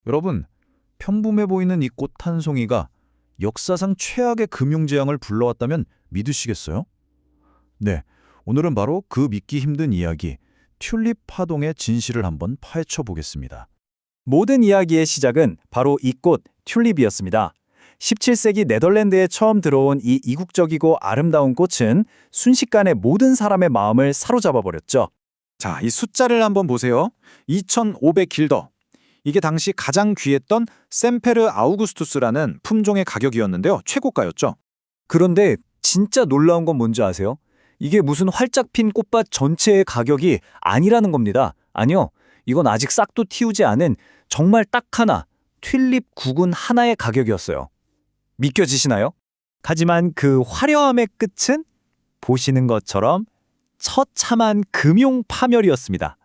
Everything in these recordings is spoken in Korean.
여러분, 평범해 보이는 이 꽃 한 송이가 역사상 최악의 금융재앙을 불러왔다면 믿으시겠어요? 네, 오늘은 바로 그 믿기 힘든 이야기, 튤립 파동의 진실을 한번 파헤쳐 보겠습니다. 모든 이야기의 시작은 바로 이 꽃 튤립이었습니다. 17세기 네덜란드에 처음 들어온 이 이국적이고 아름다운 꽃은 순식간에 모든 사람의 마음을 사로잡아 버렸죠. 자, 이 숫자를 한번 보세요. 2500길더. 이게 당시 가장 귀했던 셈페르 아우구스투스라는 품종의 가격이었는데요. 최고가였죠. 그런데 진짜 놀라운 건 뭔지 아세요? 이게 무슨 활짝 핀 꽃밭 전체의 가격이 아니라는 겁니다. 아니요, 이건 아직 싹도 틔우지 않은 정말 딱 하나, 튤립 구근 하나의 가격이었어요. 믿겨지시나요? 하지만 그 화려함의 끝은 보시는 것처럼 처참한 금융 파멸이었습니다.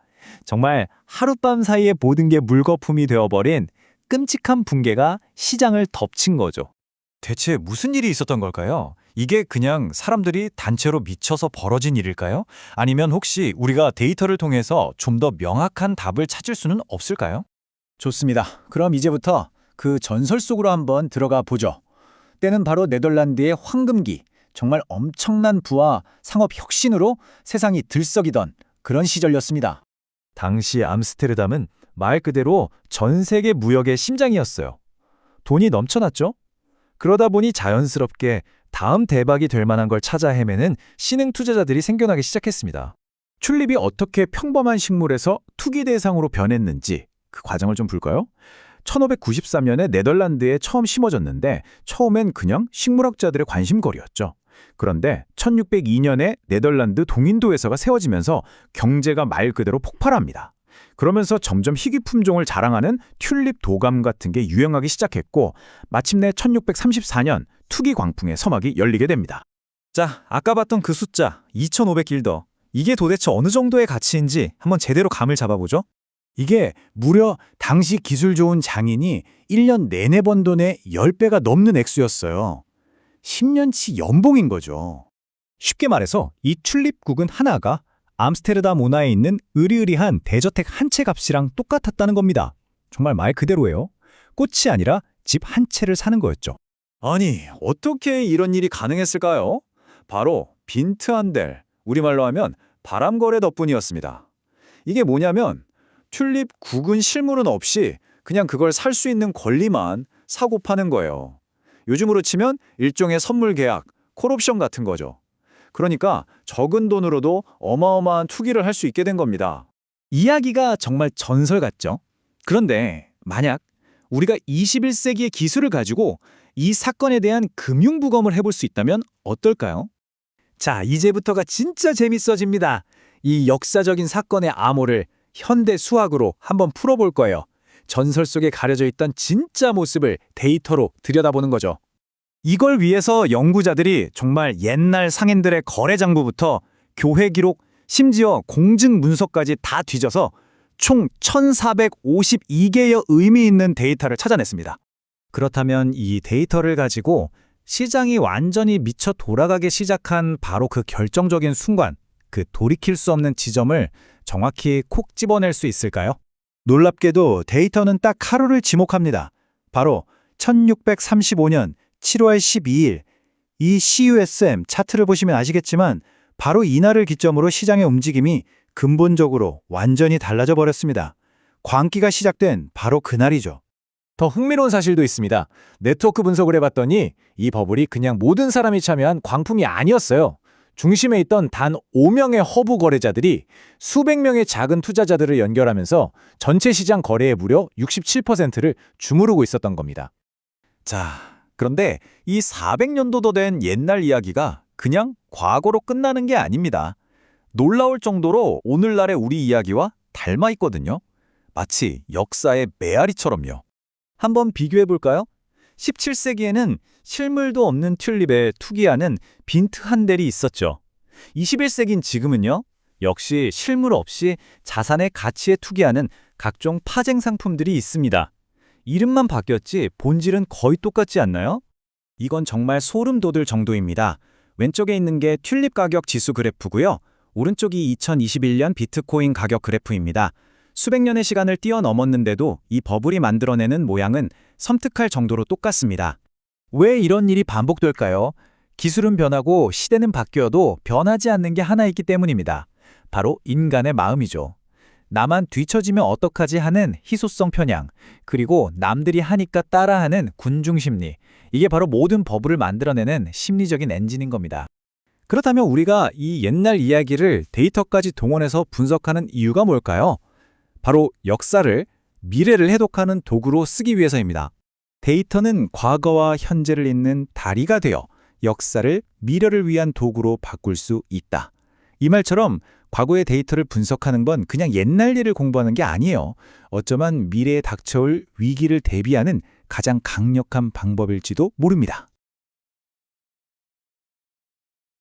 정말 하룻밤 사이에 모든 게 물거품이 되어버린 끔찍한 붕괴가 시장을 덮친 거죠. 대체 무슨 일이 있었던 걸까요? 이게 그냥 사람들이 단체로 미쳐서 벌어진 일일까요? 아니면 혹시 우리가 데이터를 통해서 좀 더 명확한 답을 찾을 수는 없을까요? 좋습니다. 그럼 이제부터 그 전설 속으로 한번 들어가 보죠. 때는 바로 네덜란드의 황금기, 정말 엄청난 부와 상업 혁신으로 세상이 들썩이던 그런 시절이었습니다. 당시 암스테르담은 말 그대로 전 세계 무역의 심장이었어요. 돈이 넘쳐났죠? 그러다 보니 자연스럽게 다음 대박이 될 만한 걸 찾아 헤매는 신흥 투자자들이 생겨나기 시작했습니다. 튤립이 어떻게 평범한 식물에서 투기 대상으로 변했는지 그 과정을 좀 볼까요? 1593년에 네덜란드에 처음 심어졌는데 처음엔 그냥 식물학자들의 관심거리였죠. 그런데 1602년에 네덜란드 동인도회사가 세워지면서 경제가 말 그대로 폭발합니다. 그러면서 점점 희귀 품종을 자랑하는 튤립 도감 같은 게 유행하기 시작했고 마침내 1634년 투기 광풍의 서막이 열리게 됩니다. 자, 아까 봤던 그 숫자 2500길더. 이게 도대체 어느 정도의 가치인지 한번 제대로 감을 잡아보죠. 이게 무려 당시 기술 좋은 장인이 1년 내내 번 돈의 10배가 넘는 액수였어요. 10년치 연봉인 거죠. 쉽게 말해서 이 튤립국은 하나가 암스테르담 운하에 있는 으리으리한 대저택 한 채 값이랑 똑같았다는 겁니다. 정말 말 그대로예요. 꽃이 아니라 집 한 채를 사는 거였죠. 아니, 어떻게 이런 일이 가능했을까요? 바로 빈트한델, 우리말로 하면 바람거래 덕분이었습니다. 이게 뭐냐면 튤립 구근 실물은 없이 그냥 그걸 살 수 있는 권리만 사고 파는 거예요. 요즘으로 치면 일종의 선물 계약, 콜옵션 같은 거죠. 그러니까 적은 돈으로도 어마어마한 투기를 할 수 있게 된 겁니다. 이야기가 정말 전설 같죠? 그런데 만약 우리가 21세기의 기술을 가지고 이 사건에 대한 금융부검을 해볼 수 있다면 어떨까요? 자, 이제부터가 진짜 재밌어집니다. 이 역사적인 사건의 암호를 현대 수학으로 한번 풀어볼 거예요. 전설 속에 가려져 있던 진짜 모습을 데이터로 들여다보는 거죠. 이걸 위해서 연구자들이 정말 옛날 상인들의 거래 장부부터 교회 기록, 심지어 공증 문서까지 다 뒤져서 총 1452개의 의미 있는 데이터를 찾아냈습니다. 그렇다면 이 데이터를 가지고 시장이 완전히 미쳐 돌아가기 시작한 바로 그 결정적인 순간, 그 돌이킬 수 없는 지점을 정확히 콕 집어낼 수 있을까요? 놀랍게도 데이터는 딱 하루를 지목합니다. 바로 1635년 7월 12일 이 CUSM 차트를 보시면 아시겠지만 바로 이날을 기점으로 시장의 움직임이 근본적으로 완전히 달라져 버렸습니다. 광기가 시작된 바로 그날이죠. 더 흥미로운 사실도 있습니다. 네트워크 분석을 해봤더니 이 버블이 그냥 모든 사람이 참여한 광풍이 아니었어요. 중심에 있던 단 5명의 허브 거래자들이 수백 명의 작은 투자자들을 연결하면서 전체 시장 거래의 무려 67%를 주무르고 있었던 겁니다. 자, 그런데 이 400년도도 된 옛날 이야기가 그냥 과거로 끝나는 게 아닙니다. 놀라울 정도로 오늘날의 우리 이야기와 닮아 있거든요. 마치 역사의 메아리처럼요. 한번 비교해볼까요? 17세기에는 실물도 없는 튤립에 투기하는 빈트한델이 있었죠. 21세기인 지금은요, 역시 실물 없이 자산의 가치에 투기하는 각종 파생 상품들이 있습니다. 이름만 바뀌었지 본질은 거의 똑같지 않나요? 이건 정말 소름 돋을 정도입니다. 왼쪽에 있는 게 튤립 가격 지수 그래프고요. 오른쪽이 2021년 비트코인 가격 그래프입니다. 수백 년의 시간을 뛰어넘었는데도 이 버블이 만들어내는 모양은 섬뜩할 정도로 똑같습니다. 왜 이런 일이 반복될까요? 기술은 변하고 시대는 바뀌어도 변하지 않는 게 하나 있기 때문입니다. 바로 인간의 마음이죠. 나만 뒤처지면 어떡하지 하는 희소성 편향, 그리고 남들이 하니까 따라하는 군중 심리. 이게 바로 모든 버블을 만들어내는 심리적인 엔진인 겁니다. 그렇다면 우리가 이 옛날 이야기를 데이터까지 동원해서 분석하는 이유가 뭘까요? 바로 역사를, 미래를 해독하는 도구로 쓰기 위해서입니다. 데이터는 과거와 현재를 잇는 다리가 되어 역사를 미래를 위한 도구로 바꿀 수 있다. 이 말처럼 과거의 데이터를 분석하는 건 그냥 옛날 일을 공부하는 게 아니에요. 어쩌면 미래에 닥쳐올 위기를 대비하는 가장 강력한 방법일지도 모릅니다.